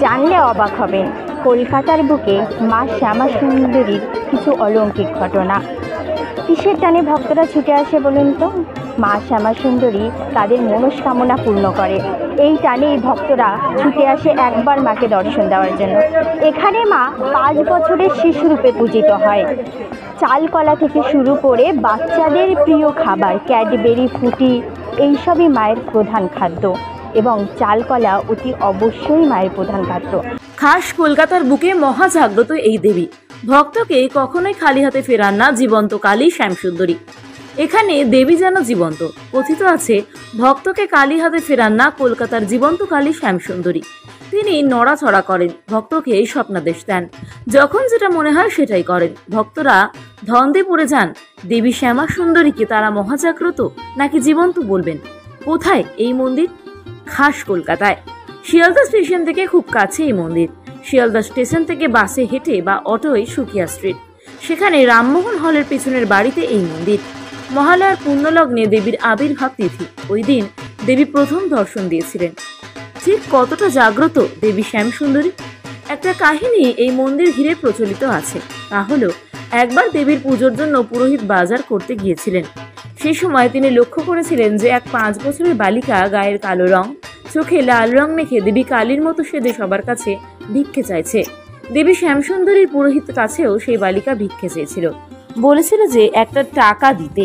জানলে অবাক হবেন কলকাতার বুকে মা শ্যামা সুন্দরীর কিছু অলৌকিক ঘটনা। কিসের টানে ভক্তরা ছুটে আসে বলুন তো? মা শ্যামা সুন্দরী তাদের মনস্কামনা পূর্ণ করে। এই টানেই ভক্তরা ছুটে আসে একবার মাকে দর্শন দেওয়ার জন্য। এখানে মা 5 বছরের শিশুরূপে পূজিত হয়। চালকলা থেকে শুরু করে বাচ্চাদের প্রিয় খাবার ক্যাডবেরি, ফ্রুটি এইসবই মায়ের প্রধান খাদ্য এবং চালকলা অতি অবশ্যই মায়ের প্রধান খাদ্য। খাস কলকাতার বুকে মহাজাগ্রত এই দেবী ভক্তকে কখনোই খালি হাতে ফেরান না জীবন্ত কালী শ্যামসুন্দরী। এখানে দেবী যেন জীবন্ত। কথিত আছে ভক্তকে কালী হাতে ফেরান না কলকাতার জীবন্ত কালী শ্যামসুন্দরী। তিনি নড়াচড়া করেন, ভক্তকে এই স্বপ্নাদেশ দেন, যখন যেটা মনে হয় সেটাই করেন। ভক্তরা ধন্দে পড়ে যান দেবী শ্যামা সুন্দরীকে তারা মহাজাগ্রত নাকি জীবন্ত বলবেন। কোথায় এই মন্দির? খাস কলকাতায় শিয়ালদা স্টেশন থেকে খুব কাছে এই মন্দির। শিয়ালদা স্টেশন থেকে বাসে হেঁটে বা অটোয় সুকিয়া স্ট্রিট, সেখানে রামমোহন হলের পেছনের বাড়িতে এই মন্দির। মহালয়ার পুণ্যলগ্নে দেবীর আবির্ভাব তিথি। ওই দিন দেবী প্রথম দর্শন দিয়েছিলেন। ঠিক কতটা জাগ্রত দেবী শ্যামসুন্দরী? একটা কাহিনী এই মন্দির ঘিরে প্রচলিত আছে। তা হলো একবার দেবীর পুজোর জন্য পুরোহিত বাজার করতে গিয়েছিলেন। সেই সময় তিনি লক্ষ্য করেছিলেন যে এক 5 বছরের বালিকা গায়ের কালো রং, চোখে লাল রং মেখে দেবী কালীর মতো সেজে সবার কাছে ভিক্ষে চাইছে। দেবী শ্যামসুন্দরীর পুরোহিতের কাছেও সেই বালিকা ভিক্ষে চেয়েছিল। বলেছিল যে একটা টাকা দিতে,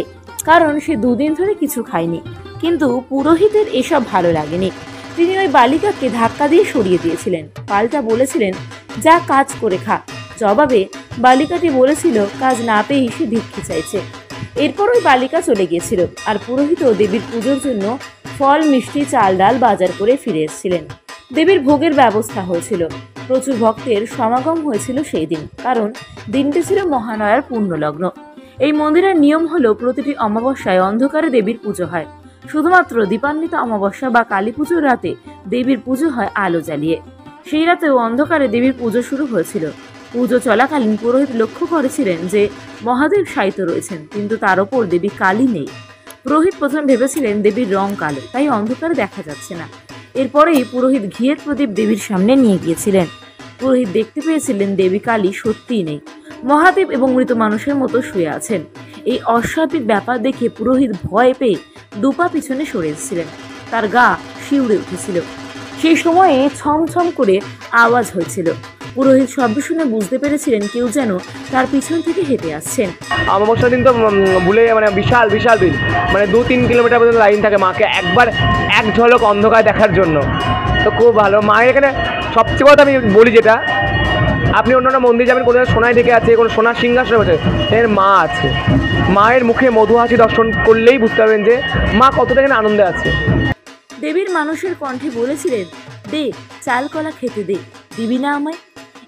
কারণ সে 2 দিন ধরে কিছু খায়নি। কিন্তু পুরোহিতের এসব ভালো লাগেনি। তিনি ওই বালিকাকে ধাক্কা দিয়ে সরিয়ে দিয়েছিলেন। পাল্টা বলেছিলেন যা কাজ করে খা। জবাবে বালিকাটি বলেছিল কাজ না পেয়েই সে ভিক্ষে চাইছে। এরপর ওই বালিকা চলে গিয়েছিল আর পুরোহিতও দেবীর পুজোর জন্য ফল, মিষ্টি, চাল, ডাল বাজার করে ফিরে এসেছিলেন। দেবীর ভোগের ব্যবস্থা হয়েছিল। প্রচুর ভক্তের সমাগম হয়েছিল সেই দিন, কারণ দিনটি ছিল মহালয়ার পুণ্যলগ্ন। এই মন্দিরের নিয়ম হলো প্রতিটি অমাবস্যায় অন্ধকারে দেবীর পুজো হয়। শুধুমাত্র দীপান্বিতা অমাবস্যা বা কালী পুজোর রাতে দেবীর পুজো হয় আলো জ্বালিয়ে। সেই রাতেও অন্ধকারে দেবীর পুজো শুরু হয়েছিল। পুজো চলাকালীন পুরোহিত লক্ষ্য করেছিলেন যে মহাদেব শায়িত রয়েছেন, কিন্তু তার ওপর দেবী কালী নেই। পুরোহিত প্রথম ভেবেছিলেন দেবীর রং কালো, তাই অন্ধকারে দেখা যাচ্ছে না। এরপরেই পুরোহিত ঘিয়ের প্রদীপ দেবীর সামনে নিয়ে গিয়েছিলেন। পুরোহিত দেখতে পেয়েছিলেন দেবী কালী সত্যিই নেই, মহাদেব এবং মৃত মানুষের মতো শুয়ে আছেন। এই অস্বাভাবিক ব্যাপার দেখে পুরোহিত ভয় পেয়ে 2 পা পিছনে সরে এসেছিলেন। তার গা শিউরে উঠেছিল। সেই সময়ে ছমছম করে আওয়াজ হয়েছিল। পুরোহিত শব্দ শুনে বুঝতে পেরেছিলেন কেউ যেন তার পিছন থেকে হেঁটে আসছেন। অমাবস্যার দিন তো ভুলে বিশাল বিশাল বিল, 2-3 কিলোমিটার পর্যন্ত লাইন থাকে মাকে একবার এক ঝলক অন্ধকার দেখার জন্য। তো খুব ভালো মায়ের এখানে। সবচেয়ে কথা আমি বলি যেটা, আপনি অন্যান্য মন্দির যাবেন, কোনো সোনায় ঢেকে আছে, কোনো সোনার সিংহাসনে বসে, এর মা আছে। মায়ের মুখে মধু হাসি দর্শন করলেই বুঝতে পারবেন যে মা কতটা এখানে আনন্দে আছে। দেবীর মানুষের কণ্ঠে বলেছিলেন দে চাল কলা খেতে দে, দিবি না আমায়?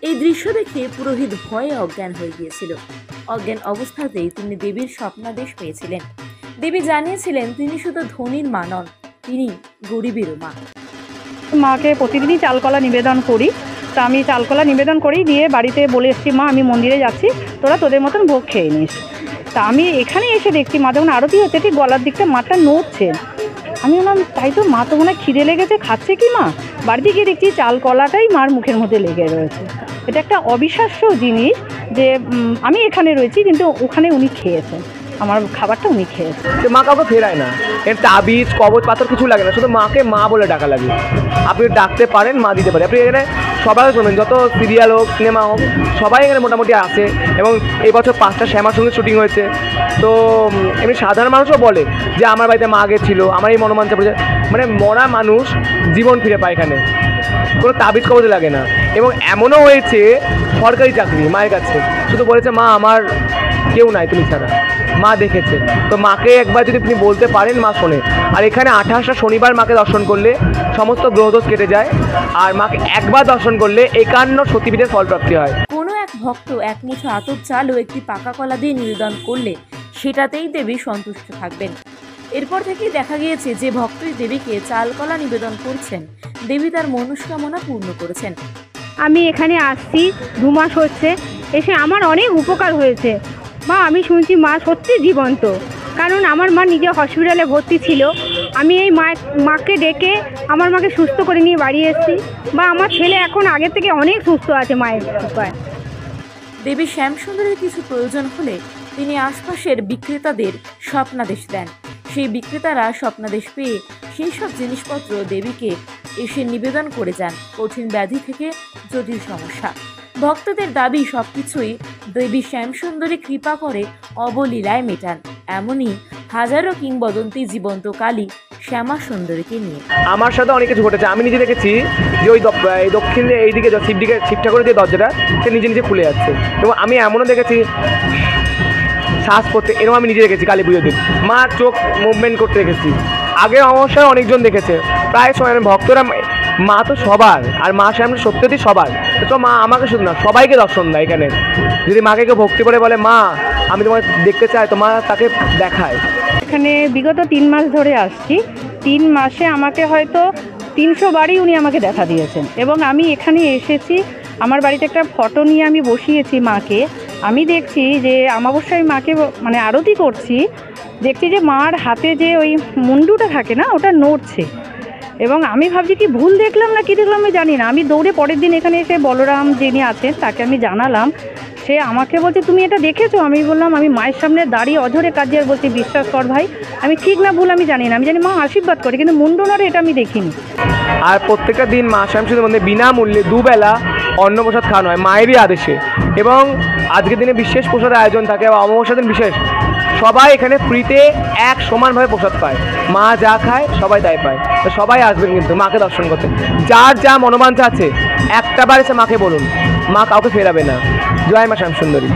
এই দৃশ্য দেখে পুরোহিত ভয়ে অজ্ঞান হয়ে গিয়েছিল। অজ্ঞান অবস্থাতেই তিনি দেবীর স্বপ্নাদেশ পেয়েছিলেন। দেবী জানিয়েছিলেন তিনি শুধু ধনীর মা নন, তিনি গরিবেরও মা। মাকে প্রতিদিনই চালকলা নিবেদন করি। তা আমি চালকলা নিবেদন করি, দিয়ে বাড়িতে বলে এসেছি মা আমি মন্দিরে যাচ্ছি, তোরা তোদের মতন ভোগ খেয়ে নিস। তা আমি এখানে এসে দেখছি মা যখন আরতি হচ্ছে ঠিক গলার দিকটা মাটা নড়ছে। আমি বললাম তাই তো, মা তো মনে হয় খিদে লেগেছে, খাচ্ছে কি মা? বাড়িতে গিয়ে দেখছি চাল কলাটাই মার মুখের মধ্যে লেগে রয়েছে। এটা একটা অবিশ্বাস্য জিনিস যে আমি এখানে রয়েছি কিন্তু ওখানে উনি খেয়েছেন, আমার খাবারটা উনি খেয়েছেন। মা কাউকে ফেরায় না, এর তাবিজ কবচ পাথর কিছু লাগে না, শুধু মাকে মা বলে ডাকা লাগে। আপনি ডাকতে পারেন, মা দিতে পারে। আপনি এখানে সবাই শুনবেন, যত সিরিয়াল হোক সিনেমা হোক সবাই এখানে মোটামুটি আসে। এবং এই বছর 5টা শ্যামার সঙ্গে শুটিং হয়েছে। তো এমনি সাধারণ মানুষও বলে যে আমার বাড়িতে মা গেছিল, আমার এই মনোমাঞ্চা পড়েছে। মরা মানুষ জীবন ফিরে পায় এখানে, কোনো তাবিজ কবচ লাগে না। এবং এমনও হয়েছে সরকারি চাকরি মায়ের কাছে, শুধু বলেছে মা আমার কেউ নাই তুমি ছাড়া, মা দেখেছে। তো মাকে একবার যদি আপনি বলতে পারেন মা শোনে। আর এখানে 28টা শনিবার মাকে দর্শন করলে সমস্ত গ্রহদোষ কেটে যায়। আর মাকে একবার দর্শন করলে 51 সতীপীঠের ফলপ্রাপ্তি হয়। কোনো এক ভক্ত এক মুঠো আতপ চাল ও একটি পাকা কলা দিয়ে নিবেদন করলে সেটাতেই দেবী সন্তুষ্ট থাকবেন। এরপর থেকেই দেখা গিয়েছে যে ভক্তই দেবীকে চাল কলা নিবেদন করছেন, দেবী তার মনস্কামনা পূর্ণ করেছেন। আমি এখানে আসছি 2 মাস হচ্ছে, এসে আমার অনেক উপকার হয়েছে। মা আমি শুনছি মা সত্যি জীবন্ত, কারণ আমার মা নিজে হসপিটালে ভর্তি ছিল। আমি এই মাকে ডেকে আমার মাকে সুস্থ করে নিয়ে বাড়ি এসেছি, বা আমার ছেলে এখন আগের থেকে অনেক সুস্থ আছে মায়ের কৃপায়। দেবী শ্যামসুন্দরীর কিছু প্রয়োজন হলে তিনি আশপাশের বিক্রেতাদের স্বপ্নাদেশ দেন। সেই বিক্রেতারা স্বপ্নাদেশ পেয়ে সেই সব জিনিসপত্র দেবীকে এসে নিবেদন করে যান। কঠিন ব্যাধি থেকে জটিল সমস্যা, ভক্তদের দাবি সবকিছুই দেবী শ্যামসুন্দরী কৃপা করে অবলীলায় মেটান। এমনই হাজারো কিংবদন্তি জীবন্ত কালী শ্যামা সুন্দরীকে নিয়ে। আমার সাথে অনেক কিছু ঘটেছে। আমি নিজে দেখেছি যে ওই দক্ষিণ এইদিকে শিব ঠাকুরের যে দরজাটা সে নিজে নিজে খুলে যাচ্ছে, এবং আমি এমনও দেখেছি শ্বাস করতে, এরকম আমি নিজে দেখেছি কালী পুজোর দিন মা চোখ মুভমেন্ট করতে দেখেছি। আগে অবশ্যই অনেকজন দেখেছে, প্রায় সময় ভক্তরা, মা তো সবার, আর মা সামনে সত্যি সবার, তো মা আমাকে শুধু না সবাইকে দর্শন দেয়। এখানে যদি মাকে কেউ ভক্তি করে বলে মা আমি তোমাকে দেখতে চাই, তো মা তাকে দেখায়। এখানে বিগত 3 মাস ধরে আসছি। 3 মাসে আমাকে হয়তো 300 বারই উনি আমাকে দেখা দিয়েছেন, এবং আমি এখানে এসেছি আমার বাড়িতে একটা ফটো নিয়ে আমি বসিয়েছি মাকে। আমি দেখছি যে অমাবস্যায় মাকে মানে আরতি করছি, দেখছি যে মার হাতে যে ওই মুন্ডুটা থাকে না, ওটা নড়ছে, এবং আমি ভাবছি কি ভুল দেখলাম না কি দেখলাম আমি জানি না। আমি দৌড়ে পরের দিন এখানে এসে বলরাম যিনি আছেন তাকে আমি জানালাম। সে আমাকে বলছে তুমি এটা দেখেছো? আমি বললাম আমি মায়ের সামনে দাঁড়িয়ে অঝরে কাজে আর বলছি বিশ্বাস কর ভাই আমি ঠিক না ভুল আমি জানি না, আমি জানি মা আশীর্বাদ করে, কিন্তু মুন্ডু নড়ে এটা আমি দেখিনি। আর প্রত্যেকটা দিন মা শ্যামসুন্দরীর মধ্যে বিনামূল্যে দুবেলা অন্নপ্রসাদ খাওয়ানো হয় মায়েরই আদেশে, এবং আজকের দিনে বিশেষ প্রসাদের আয়োজন থাকে, অমাবস্যার দিন বিশেষ সবাই এখানে ফ্রিতে এক সমানভাবে প্রসাদ পায়। মা যা খায় সবাই তাই পায়, তো সবাই আসবেন কিন্তু মাকে দর্শন করতে। যার যা মনোবাঞ্ছা আছে একটা বার এসে মাকে বলুন, মা কাউকে ফেরাবে না। জয় মা শ্যামসুন্দরী।